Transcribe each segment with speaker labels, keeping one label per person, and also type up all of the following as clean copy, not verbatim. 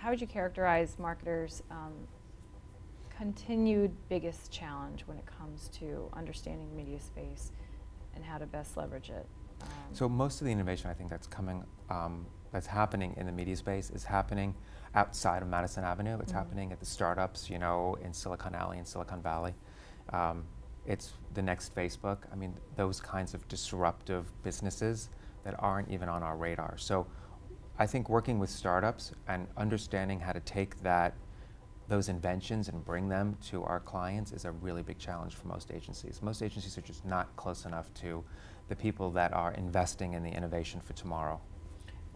Speaker 1: how would you characterize marketers' continued biggest challenge when it comes to understanding media space and how to best leverage it?
Speaker 2: So most of the innovation I think that's coming, that's happening in the media space is happening outside of Madison Avenue. It's happening at the startups, you know, in Silicon Alley and Silicon Valley. It's the next Facebook. I mean, those kinds of disruptive businesses that aren't even on our radar. So I think working with startups and understanding how to take those inventions and bring them to our clients is a really big challenge for most agencies. Most agencies are just not close enough to the people that are investing in the innovation for tomorrow.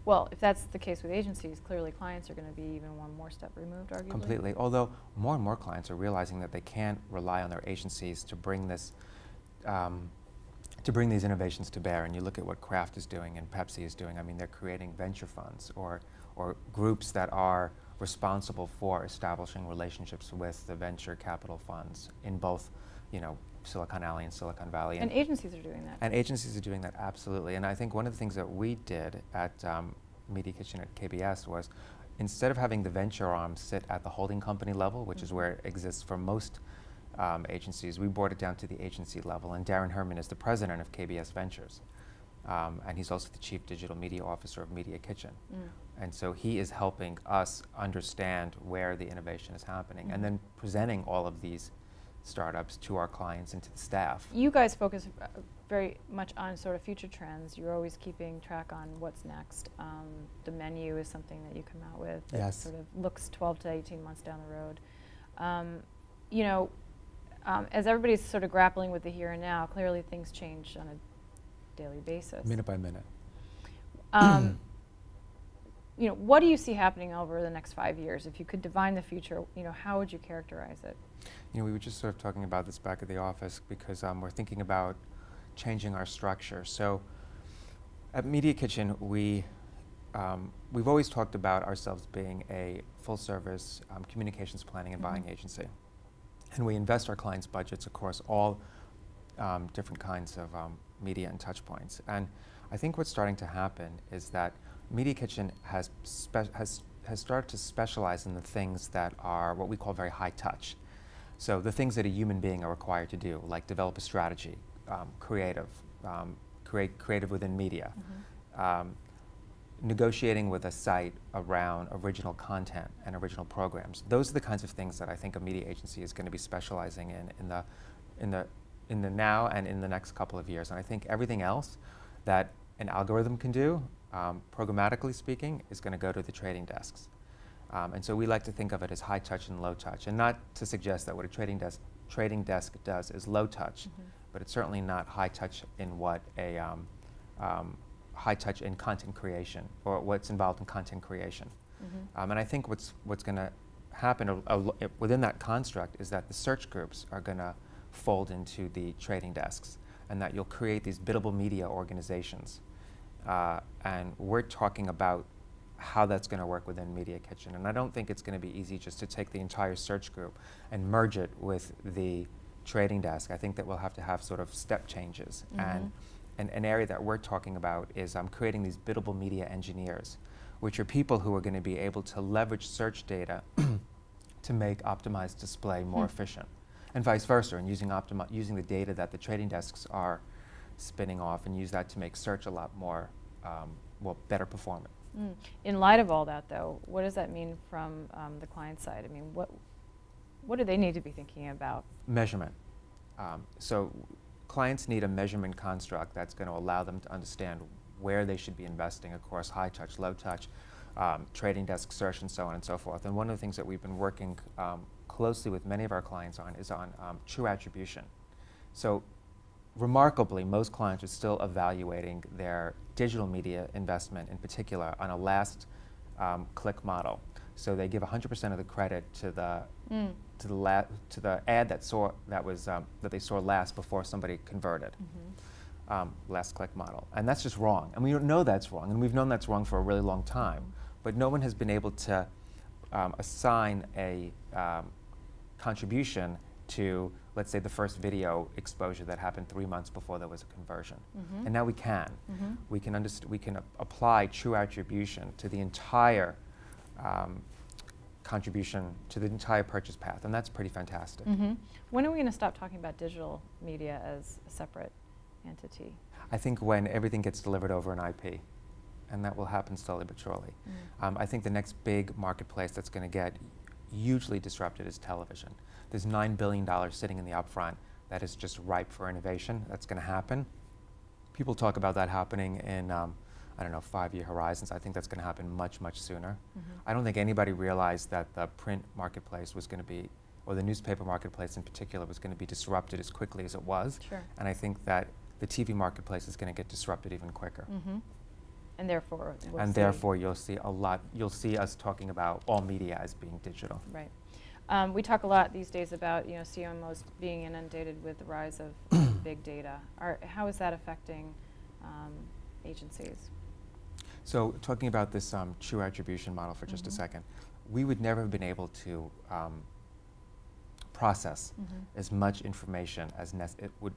Speaker 1: Well, if that's the case with agencies, clearly clients are going to be even one more step removed, arguably.
Speaker 2: Completely, although more and more clients are realizing that they can't rely on their agencies to bring this, to bring these innovations to bear. And you look at what Kraft is doing and Pepsi is doing. I mean, they're creating venture funds or groups that are responsible for establishing relationships with the venture capital funds in both, you know, Silicon Alley and Silicon Valley.
Speaker 1: And agencies are doing that.
Speaker 2: And agencies are doing that, absolutely. And I think one of the things that we did at Media Kitchen at KBS was, instead of having the venture arm sit at the holding company level, which is where it exists for most agencies, we brought it down to the agency level. And Darren Herman is the president of KBS Ventures. And he's also the chief digital media officer of Media Kitchen. And so he is helping us understand where the innovation is happening and then presenting all of these startups to our clients and to the staff.
Speaker 1: You guys focus very much on sort of future trends. You're always keeping track on what's next. The menu is something that you come out with that sort of looks 12 to 18 months down the road. You know, as everybody's sort of grappling with the here and now, clearly things change on a daily basis.
Speaker 2: Minute by minute.
Speaker 1: You know, what do you see happening over the next 5 years? If you could divine the future, you know, how would you characterize it?
Speaker 2: You know, we were just sort of talking about this back at the office because we're thinking about changing our structure. So at Media Kitchen, we've always talked about ourselves being a full-service communications planning and buying agency. And we invest our clients' budgets across all different kinds of media and touch points. And I think what's starting to happen is that Media Kitchen has started to specialize in the things that are what we call very high touch. So the things that a human being are required to do, like develop a strategy, create creative within media, negotiating with a site around original content and original programs. Those are the kinds of things that I think a media agency is going to be specializing in the now and in the next couple of years. And I think everything else that an algorithm can do, programmatically speaking, is going to go to the trading desks. And so we like to think of it as high touch and low touch, and not to suggest that what a trading desk does is low touch, but it's certainly not high touch in what a high touch in content creation or what's involved in content creation. And I think what's going to happen within that construct is that the search groups are going to fold into the trading desks, and that you'll create these biddable media organizations. And we're talking about how that's going to work within Media Kitchen. And I don't think it's going to be easy just to take the entire search group and merge it with the trading desk. I think that we'll have to have sort of step changes. And an area that we're talking about is creating these biddable media engineers, which are people who are going to be able to leverage search data to make optimized display more efficient, and vice versa, and using the data that the trading desks are spinning off and use that to make search a lot more, better performant.
Speaker 1: In light of all that, though, what does that mean from the client side? I mean, what do they need to be thinking about?
Speaker 2: Measurement. So clients need a measurement construct that's going to allow them to understand where they should be investing across high touch, low touch, trading desk search, and so on and so forth. And one of the things that we've been working closely with many of our clients on is on true attribution. So remarkably, most clients are still evaluating their digital media investment, in particular, on a last click model. So they give 100% of the credit to the ad that they saw last before somebody converted. Last click model, and that's just wrong. And we don't know that's wrong, and we've known that's wrong for a really long time. But no one has been able to assign a contribution to, let's say, the first video exposure that happened 3 months before there was a conversion. And now we can. We can apply true attribution to the entire contribution to the entire purchase path, and that's pretty fantastic.
Speaker 1: When are we going to stop talking about digital media as a separate entity?
Speaker 2: I think when everything gets delivered over an IP, and that will happen slowly but surely. I think the next big marketplace that's going to get hugely disrupted is television. There's $9 billion sitting in the upfront that is just ripe for innovation. That's going to happen. People talk about that happening in, I don't know, 5-year horizons. I think that's going to happen much, much sooner. I don't think anybody realized that the print marketplace was going to be, or the newspaper marketplace in particular, was going to be disrupted as quickly as it was.
Speaker 1: Sure.
Speaker 2: And I think that the TV marketplace is going to get disrupted even quicker.
Speaker 1: And therefore,
Speaker 2: you'll see a lot. You'll see us talking about all media as being digital.
Speaker 1: Right. We talk a lot these days about CMOs being inundated with the rise of big data. How is that affecting agencies?
Speaker 2: So, talking about this true attribution model for just a second, we would never have been able to process as much information as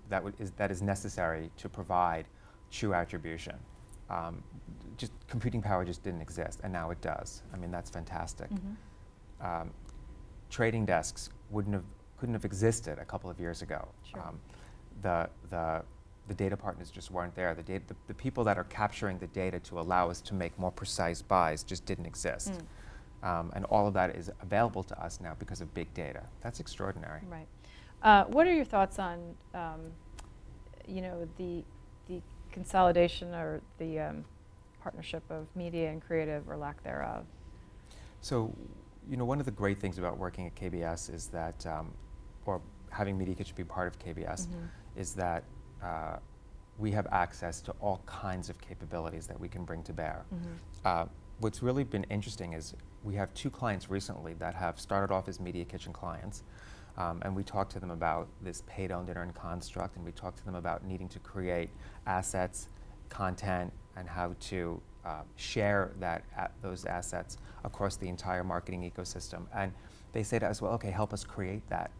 Speaker 2: that is necessary to provide true attribution. Just computing power just didn't exist, and now it does. I mean, that's fantastic. Trading desks couldn't have existed a couple of years ago.
Speaker 1: Sure.
Speaker 2: The data partners just weren't there. The people that are capturing the data to allow us to make more precise buys just didn't exist. And all of that is available to us now because of big data. That's extraordinary.
Speaker 1: Right. What are your thoughts on, the consolidation or the partnership of media and creative, or lack thereof?
Speaker 2: So, one of the great things about working at KBS is that, or having Media Kitchen be part of KBS, is that we have access to all kinds of capabilities that we can bring to bear. What's really been interesting is we have 2 clients recently that have started off as Media Kitchen clients, and we talked to them about this paid, owned, and earned construct, and we talked to them about needing to create assets, content, and how to share those assets across the entire marketing ecosystem. And they say to us, well, okay, help us create that,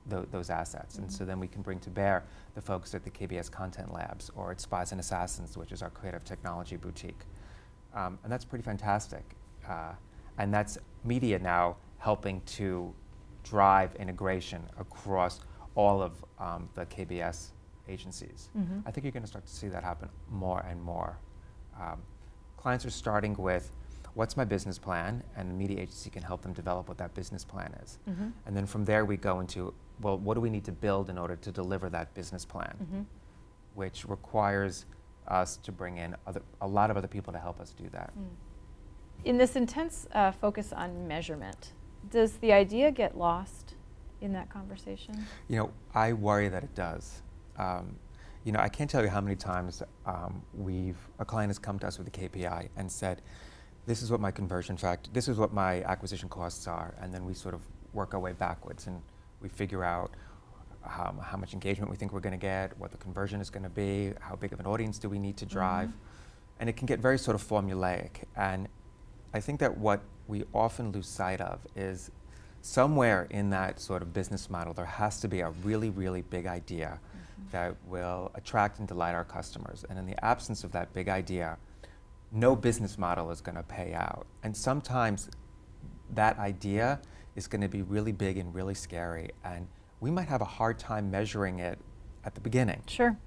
Speaker 2: those assets. And so then we can bring to bear the folks at the KBS Content Labs, or at Spies and Assassins, which is our creative technology boutique. And that's pretty fantastic. And that's media now helping to drive integration across all of the KBS agencies. I think you're going to start to see that happen more and more. Clients are starting with, what's my business plan? And the media agency can help them develop what that business plan is. And then from there we go into, well, what do we need to build in order to deliver that business plan? Which requires us to bring in a lot of other people to help us do that.
Speaker 1: In this intense focus on measurement, does the idea get lost in that conversation?
Speaker 2: I worry that it does. I can't tell you how many times a client has come to us with a KPI and said, this is what my conversion factor, this is what my acquisition costs are, and then we sort of work our way backwards and we figure out how much engagement we think we're going to get, what the conversion is going to be, how big of an audience do we need to drive, and it can get very sort of formulaic. And I think that what we often lose sight of is somewhere in that sort of business model there has to be a really, really big idea that will attract and delight our customers. And in the absence of that big idea, no business model is going to pay out. And sometimes that idea is going to be really big and really scary, and we might have a hard time measuring it at the beginning.
Speaker 1: Sure.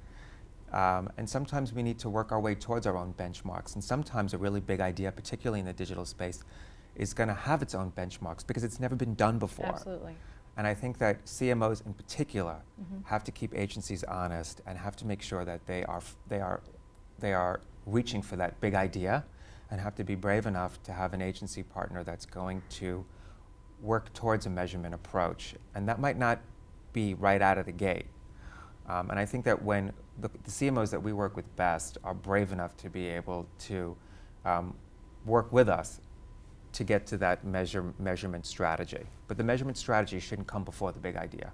Speaker 2: And sometimes we need to work our way towards our own benchmarks. And sometimes a really big idea, particularly in the digital space, is going to have its own benchmarks because it's never been done before.
Speaker 1: Absolutely.
Speaker 2: And I think that CMOs in particular have to keep agencies honest and have to make sure that they are reaching for that big idea, and have to be brave enough to have an agency partner that's going to work towards a measurement approach. And that might not be right out of the gate. And I think that when the CMOs that we work with best are brave enough to be able to work with us to get to that measurement strategy. But the measurement strategy shouldn't come before the big idea.